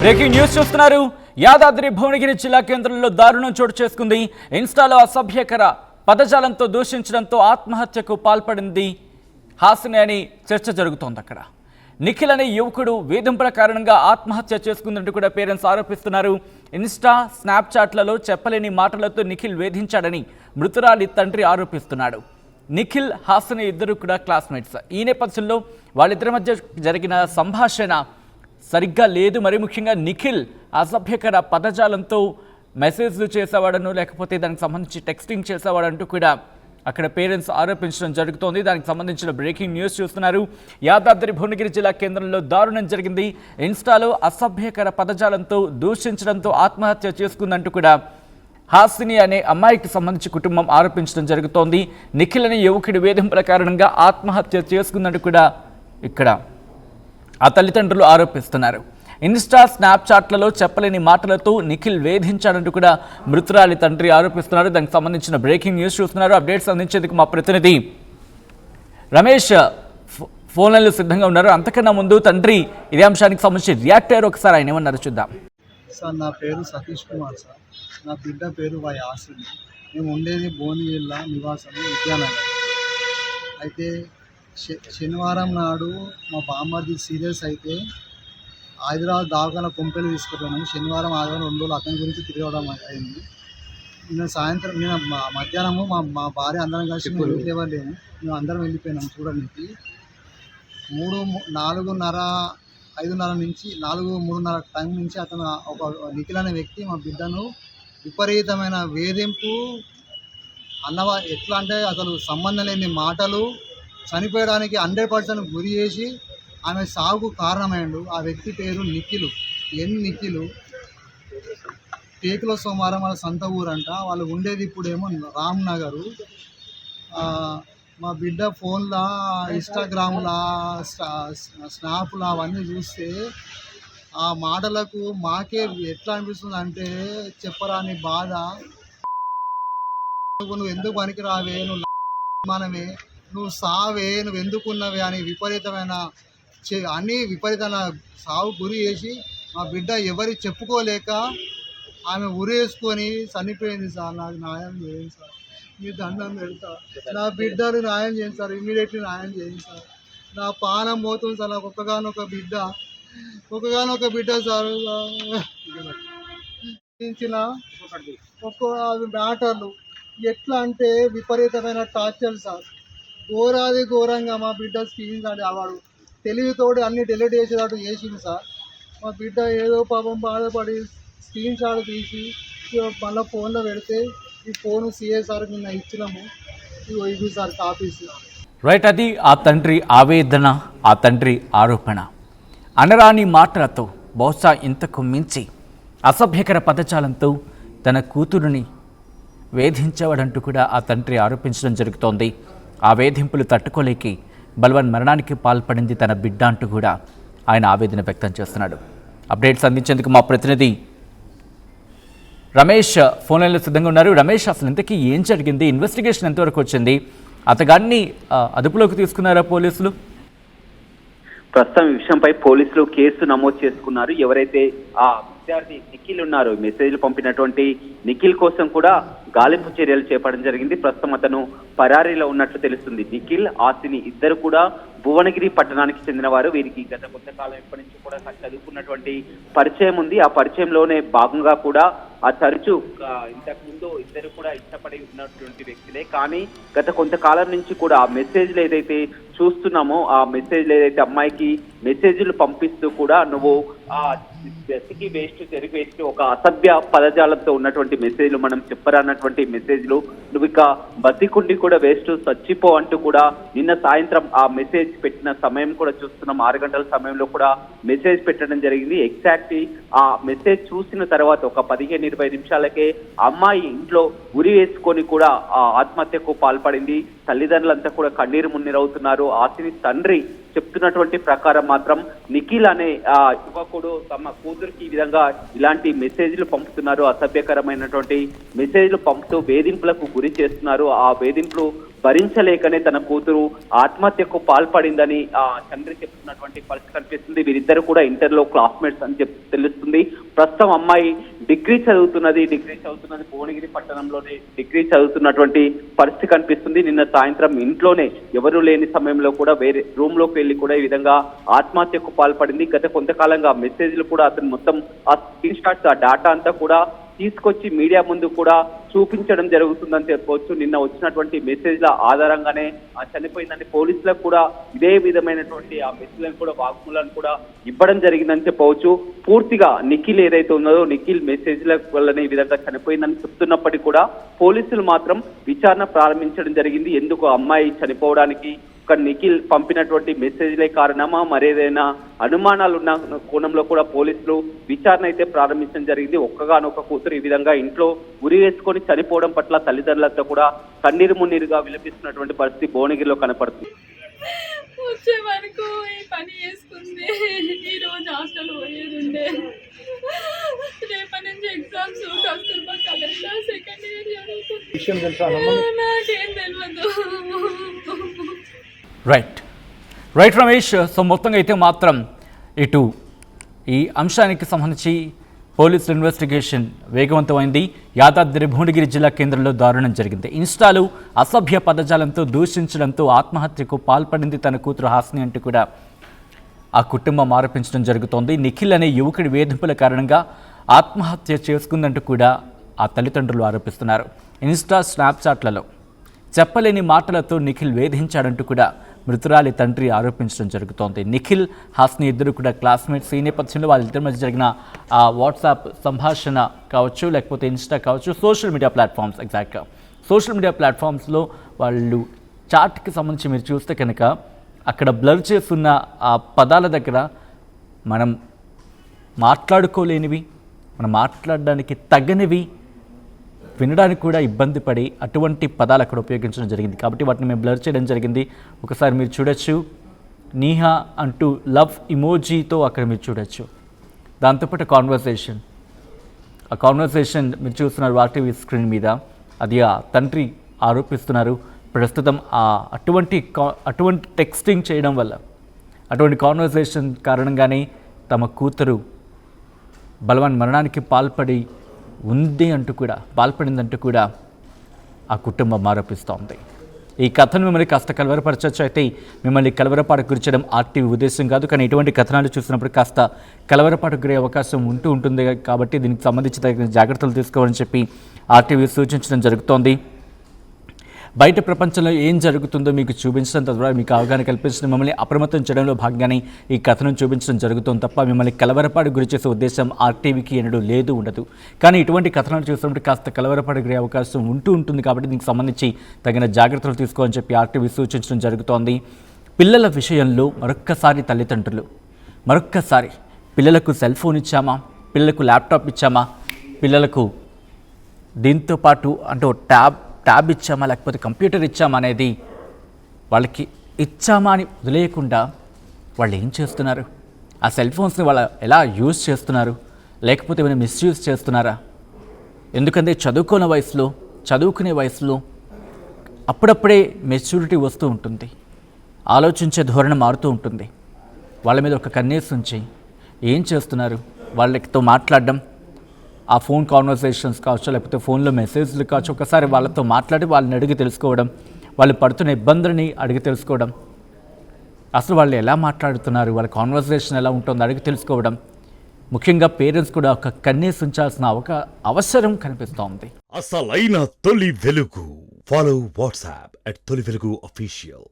Breaking news చూస్తున్నారు. యాదాద్రి భువనగిరి జిల్లా కేంద్రంలో దారుణం చోటు చేసుకుంది. ఇన్స్టాలో అసభ్యకర పదజాలంతో దూషించడంతో ఆత్మహత్యకు పాల్పడింది హాసిని అని చర్చ జరుగుతోంది. అక్కడ నిఖిల్ అనే యువకుడు వేధింపుల కారణంగా ఆత్మహత్య చేసుకుందంటూ కూడా పేరెంట్స్ ఆరోపిస్తున్నారు. ఇన్స్టా స్నాప్చాట్లలో చెప్పలేని మాటలతో నిఖిల్ వేధించాడని మృతురాలి తండ్రి ఆరోపిస్తున్నాడు. నిఖిల్ హాసిని ఇద్దరు కూడా క్లాస్మేట్స్. ఈ నేపథ్యంలో వాళ్ళిద్దరి మధ్య జరిగిన సంభాషణ సరిగ్గా లేదు. మరి ముఖ్యంగా నిఖిల్ అసభ్యకర పదజాలంతో మెసేజ్లు చేసేవాడను, లేకపోతే దానికి సంబంధించి టెక్స్టింగ్ చేసేవాడంటూ కూడా అక్కడ పేరెంట్స్ ఆరోపించడం జరుగుతోంది. దానికి సంబంధించిన బ్రేకింగ్ న్యూస్ చూస్తున్నారు. యాదాద్రి భువనగిరి జిల్లా కేంద్రంలో దారుణం జరిగింది. ఇన్స్టాలో అసభ్యకర పదజాలంతో దూషించడంతో ఆత్మహత్య చేసుకుందంటూ కూడా హాసిని అనే అమ్మాయికి సంబంధించి కుటుంబం ఆరోపించడం జరుగుతోంది. నిఖిల్ అనే యువకుడి వేధింపుల కారణంగా ఆత్మహత్య చేసుకుందంటూ కూడా ఇక్కడ ఆ తల్లిదండ్రులు ఆరోపిస్తున్నారు. ఇన్స్టా స్నాప్చాట్లలో చెప్పలేని మాటలతో నిఖిల్ వేధించాడంటూ కూడా మృతురాలి తండ్రి ఆరోపిస్తున్నారు. దానికి సంబంధించిన బ్రేకింగ్ న్యూస్ చూస్తున్నారు. అప్డేట్స్ అందించేందుకు మా ప్రతినిధి రమేష్ ఫోన్ లైన్లో సిద్ధంగా ఉన్నారు. అంతకన్నా ముందు తండ్రి ఇదే అంశానికి సంబంధించి రియాక్ట్ అయ్యారు. ఒకసారి ఆయన ఏమన్నారు చూద్దాం. సార్, నా పేరు సతీష్ కుమార్ సార్. నా బిడ్డ పేరు వై ఆసిని. మేము ఉండేది భువనగిరిలో నివాసం విద్యానగర్. అయితే శనివారం నాడు మా బామ్మది సీరియస్ అయితే హైదరాబాద్ దావకాల కొంపెలు తీసుకుపోయినాము. శనివారం ఆదివారం 2 రోజులు అతని గురించి తిరగడం అయింది. నిన్న మధ్యాహ్నము మా భార్య అందరం కలిసి ఇంట్లో లేము, మేము అందరం వెళ్ళిపోయినాము చూడడానికి. 4:30 నుంచి 4:30 టైం నుంచి అతను ఒక నిఖిల్ అనే వ్యక్తి మా బిడ్డను విపరీతమైన వేధింపు ఎట్లా అంటే అసలు సంబంధం లేని మాటలు, చనిపోయడానికి 100% గురి చేసి ఆమె సాగుకు కారణమైండు. ఆ వ్యక్తి పేరు నిఖిల్. నిఖిల్ టేకుల సోమవారం వాళ్ళ సొంత ఊరంట. వాళ్ళు ఉండేది ఇప్పుడేమో రామ్నగరు. మా బిడ్డ ఫోన్లో ఇన్స్టాగ్రామ్లా స్నాప్లా అవన్నీ చూస్తే ఆ మాటలకు మాకే ఎట్లా అనిపిస్తుంది అంటే చెప్పరాని బాధ. నువ్వు ఎందుకు పనికి రావే, నువ్వు మనమే, నువ్వు సావే, నువ్వు ఎందుకున్నవే అని విపరీతమైన విపరీతమైన సాగు గురి చేసి మా బిడ్డ ఎవరికి చెప్పుకోలేక ఆమె ఉరేసుకొని చనిపోయింది సార్. నాకు న్యాయం చేయండి సార్, మీ దండం పెడతా. నా బిడ్డను న్యాయం చేయండి సార్, ఇమ్మీడియట్లీ న్యాయం చేయండి సార్. నా పానం పోతుంది సార్. నాకు ఒక్కగానొక బిడ్డ సార్. ఒక్క మ్యాటర్లు ఎట్లా అంటే విపరీతమైన టార్చర్ సార్. ఘోరంగా మా బిడ్డ స్క్రీన్ అంటే వాడు తెలివితోటి అన్ని డెలీట్ చేసేటట్టు చేసింది సార్. మా బిడ్డ ఏదో పాపం బాధపడి స్క్రీన్ షాట్ తీసి మళ్ళీ ఫోన్లో పెడితే ఈ ఫోన్ సిఏసార్ నిన్న ఇచ్చినాము. ఇది సార్ కాపీస్. రైట్, అది ఆ తండ్రి ఆవేదన, ఆ తండ్రి ఆరోపణ. అనరాని మాటలతో, బహుశా ఇంతకు మించి అసభ్యకర పదజాలంతో తన కూతురుని వేధించేవాడంటూ కూడా ఆ తండ్రి ఆరోపించడం జరుగుతోంది. ఆ వేధింపులు తట్టుకోలేకి బల్వన్ మరణానికి పాల్పడింది తన బిడ్డ అంటూ కూడా ఆయన ఆవేదన వ్యక్తం చేస్తున్నాడు. అప్డేట్స్ అందించేందుకు మా ప్రతినిధి రమేష్ ఫోన్ లైన్లో సిద్ధంగా ఉన్నారు. రమేష్, అసలు ఇంతకీ ఏం జరిగింది? ఇన్వెస్టిగేషన్ ఎంతవరకు వచ్చింది? అతగాన్ని అదుపులోకి తీసుకున్నారా పోలీసులు? ప్రస్తుతం ఈ విషయంపై పోలీసులు కేసు నమోదు చేసుకున్నారు. ఎవరైతే ఆ విద్యార్థి నిఖిల్ ఉన్నారు, మెసేజ్లు పంపినటువంటి నిఖిల్ కోసం కూడా గాలింపు చర్యలు చేపట్టడం జరిగింది. ప్రస్తుతం అతను పరారీలో ఉన్నట్లు తెలుస్తుంది. నిఖిల్, హాసిని ఇద్దరు కూడా భువనగిరి పట్టణానికి చెందినవారు. వీరికి గత కొంతకాలం ఎప్పటి నుంచి కూడా చదువుకున్నటువంటి పరిచయం ఉంది. ఆ పరిచయంలోనే భాగంగా కూడా ఆ తరచూ ఇంతకుముందు ఇద్దరు కూడా ఇష్టపడి ఉన్నటువంటి వ్యక్తులే. కానీ గత కొంతకాలం నుంచి కూడా ఆ మెసేజ్లు ఏదైతే చూస్తున్నామో, ఆ మెసేజ్లు ఏదైతే అమ్మాయికి మెసేజ్లు పంపిస్తూ కూడా నువ్వు ఆ వెతికి వేస్ట్ తెరిగి వేస్ట్ ఒక అసభ్య పదజాలంతో ఉన్నటువంటి మెసేజ్లు, మనం చెప్పరానటువంటి మెసేజ్లు, నువ్వు ఇక బతికుండి కూడా వేస్ట్, చచ్చిపో అంటూ కూడా నిన్న సాయంత్రం ఆ మెసేజ్ పెట్టిన సమయం కూడా చూస్తున్నాం. 6 గంటల సమయంలో కూడా మెసేజ్ పెట్టడం జరిగింది. ఎగ్జాక్ట్లీ ఆ మెసేజ్ చూసిన తర్వాత ఒక 15-20 నిమిషాలకే అమ్మాయి ఇంట్లో ఉరి వేసుకొని కూడా ఆ ఆత్మహత్యకు పాల్పడింది. తల్లిదండ్రులంతా కూడా కన్నీరు మున్నీరవుతున్నారు. ఆసిని తండ్రి చెప్తున్నటువంటి ప్రకారం మాత్రం నిఖిల్ అనే ఆ యువకుడు తమ కూతురికి ఈ విధంగా ఇలాంటి మెసేజ్లు పంపుతున్నారు. అసభ్యకరమైనటువంటి మెసేజ్లు పంపుతూ వేధింపులకు గురి చేస్తున్నారు. ఆ వేధింపులు భరించలేకనే తన కూతురు ఆత్మహత్యకు పాల్పడిందని తండ్రి చెప్తున్నటువంటి పరిస్థితి కనిపిస్తుంది. వీరిద్దరు కూడా ఇంటర్లో క్లాస్మేట్స్ అని తెలుస్తుంది. ప్రస్తుతం అమ్మాయి డిగ్రీ చదువుతున్నది భువనగిరి పట్టణంలోనే డిగ్రీ చదువుతున్నటువంటి పరిస్థితి కనిపిస్తుంది. నిన్న సాయంత్రం ఇంట్లోనే ఎవరు లేని సమయంలో కూడా వేరే రూమ్ లోకి వెళ్లి కూడా ఈ విధంగా ఆత్మహత్యకు పాల్పడింది. గత కొంతకాలంగా మెసేజ్లు కూడా అతను మొత్తం ఆ స్క్రీన్ షాట్స్ ఆ డేటా అంతా కూడా తీసుకొచ్చి మీడియా ముందు కూడా చూపించడం జరుగుతుందని చెప్పవచ్చు. నిన్న వచ్చినటువంటి మెసేజ్ల ఆధారంగానే చనిపోయిందని పోలీసులకు కూడా ఇదే విధమైనటువంటి ఆ మెసేజ్లను కూడా వాగ్మూలాన్ని కూడా ఇవ్వడం జరిగిందని చెప్పవచ్చు. పూర్తిగా నిఖిల్ ఏదైతే ఉన్నదో నిఖిల్ మెసేజ్ల వల్లనే ఈ విధంగా చనిపోయిందని చెప్తున్నప్పటికీ కూడా పోలీసులు మాత్రం విచారణ ప్రారంభించడం జరిగింది. ఎందుకు అమ్మాయి చనిపోవడానికి ఒక నిఖిల్ పంపినటువంటి మెసేజ్లే కారణమా మరేదైనా అనుమానాలు ఉన్న కోణంలో కూడా పోలీసులు విచారణ అయితే ప్రారంభించడం జరిగింది. ఒక్కగానొక్క కూతురు ఈ విధంగా ఇంట్లో ఉరి వేసుకొని చనిపోవడం పట్ల తల్లిదండ్రులతో కూడా కన్నీరు మున్నీరుగా విలపిస్తున్నటువంటి పరిస్థితి భువనగిరిలో కనపడుతుంది. వచ్చే వరకు ఈ పని చేసుకుంది, ఈ రోజు హాస్టల్ పోయేది ఉండే, రేపటి నుంచి ఎగ్జామ్స్ కస్తూర్బా కలెక్టా సెకండ్ ఇయర్ జరుగుతుంది. నాకేం తెలియదు. రైట్ రమేష్. సో మొత్తంగా అయితే మాత్రం ఇటు ఈ అంశానికి సంబంధించి పోలీసు ఇన్వెస్టిగేషన్ వేగవంతమైంది. యాదాద్రి భువనగిరి జిల్లా కేంద్రంలో దారుణం జరిగింది. ఇన్స్టాలో అసభ్య పదజాలంతో దూషించడంతో ఆత్మహత్యకు పాల్పడింది తన కూతురు హాసిని అంటూ కూడా ఆ కుటుంబం ఆరోపించడం జరుగుతోంది. నిఖిల్ అనే యువకుడి వేధింపుల కారణంగా ఆత్మహత్య చేసుకుందంటూ కూడా ఆ తల్లిదండ్రులు ఆరోపిస్తున్నారు. ఇన్స్టా స్నాప్చాట్లలో చెప్పలేని మాటలతో నిఖిల్ వేధించాడంటూ కూడా మృతురాలి తండ్రి ఆరోపించడం జరుగుతోంది. నిఖిల్ హాస్ని ఇద్దరు కూడా క్లాస్మేట్స్. ఈ నేపథ్యంలో వాళ్ళిద్దరి మధ్య జరిగిన ఆ వాట్సాప్ సంభాషణ కావచ్చు, లేకపోతే ఇన్స్టా కావచ్చు, సోషల్ మీడియా ప్లాట్ఫామ్స్, ఎగ్జాక్ట్గా సోషల్ మీడియా ప్లాట్ఫామ్స్లో వాళ్ళు చాట్కి సంబంధించి మీరు చూస్తే కనుక అక్కడ బ్లర్ చేస్తున్న ఆ పదాల దగ్గర మనం మాట్లాడుకోలేనివి, మనం మాట్లాడడానికి తగ్గనివి, వినడానికి కూడా ఇబ్బంది పడి అటువంటి పదాలు అక్కడ ఉపయోగించడం జరిగింది. కాబట్టి వాటిని మేము బ్లర్ చేయడం జరిగింది. ఒకసారి మీరు చూడొచ్చు, నీహా అంటూ లవ్ ఇమోజీతో అక్కడ మీరు చూడొచ్చు. దాంతోపాటు ఆ కాన్వర్సేషన్ మీరు చూస్తున్నారు ఆర్టీవీ స్క్రీన్ మీద. అది ఆ తండ్రి ఆరోపిస్తున్నారు. ప్రస్తుతం అటువంటి టెక్స్టింగ్ చేయడం వల్ల, అటువంటి కాన్వర్సేషన్ కారణంగానే తమ కూతురు బలవన్ మరణానికి పాల్పడిందంటూ కూడా ఆ కుటుంబం ఆరోపిస్తోంది. ఈ కథను మిమ్మల్ని కాస్త కలవరపరచవచ్చు. అయితే మిమ్మల్ని కలవరపాటుకు గురించడం ఆర్టీవీ ఉద్దేశం కాదు. కానీ ఇటువంటి కథనాలు చూసినప్పుడు కాస్త కలవరపాటుకు గురే అవకాశం ఉంటుంది. కాబట్టి దీనికి సంబంధించి తగిన జాగ్రత్తలు తీసుకోవాలని చెప్పి ఆర్టీవీ సూచించడం జరుగుతోంది. బయట ప్రపంచంలో ఏం జరుగుతుందో మీకు చూపించడం, తద్వారా మీకు అవగాహన కల్పించడం, మిమ్మల్ని అప్రమత్తం చేయడంలో భాగంగానే ఈ కథను చూపించడం జరుగుతుంది తప్ప మిమ్మల్ని కలవరపాటు గురి చేసే ఉద్దేశం ఆర్టీవీకి ఎన్నడూ ఉండదు. కానీ ఇటువంటి కథనాలు చూసినప్పుడు కాస్త కలవరపాటు గురే అవకాశం ఉంటుంది. కాబట్టి దీనికి సంబంధించి తగిన జాగ్రత్తలు తీసుకోవాలని చెప్పి ఆర్టీవీ సూచించడం జరుగుతోంది. పిల్లల విషయంలో తల్లిదండ్రులు పిల్లలకు సెల్ ఫోన్ ఇచ్చామా, పిల్లలకు ల్యాప్టాప్ ఇచ్చామా, పిల్లలకు దీంతో పాటు అంటే ట్యాబ్ ఇచ్చామా, లేకపోతే కంప్యూటర్ ఇచ్చామా అనేది వాళ్ళకి ఇచ్చామా అని వదిలేయకుండా వాళ్ళు ఏం చేస్తున్నారు, ఆ సెల్ ఫోన్స్ని వాళ్ళు ఎలా యూజ్ చేస్తున్నారు, లేకపోతే ఏమైనా మిస్యూజ్ చేస్తున్నారా? ఎందుకంటే చదువుకునే వయసులో అప్పుడప్పుడే మెచ్యూరిటీ వస్తూ ఉంటుంది, ఆలోచించే ధోరణి మారుతూ ఉంటుంది. వాళ్ళ మీద ఒక కన్నేసి ఉంచి ఏం చేస్తున్నారు, వాళ్ళతో మాట్లాడడం, ఆ ఫోన్ కాన్వర్సేషన్స్ కావచ్చు, లేకపోతే ఫోన్లో మెసేజ్లు కావచ్చు, ఒకసారి వాళ్ళతో మాట్లాడి వాళ్ళని అడిగి తెలుసుకోవడం, వాళ్ళు పడుతున్న ఇబ్బందులని అడిగి తెలుసుకోవడం, అసలు వాళ్ళు ఎలా మాట్లాడుతున్నారు, వాళ్ళ కాన్వర్సేషన్ ఎలా ఉంటుందో అడిగి తెలుసుకోవడం, ముఖ్యంగా పేరెంట్స్ కూడా ఒక కన్నేసి ఉంచాల్సిన అవసరం కనిపిస్తోంది. అసలైన తొలి వెలుగు. ఫాలో వాట్సాప్ @తొలి వెలుగు official.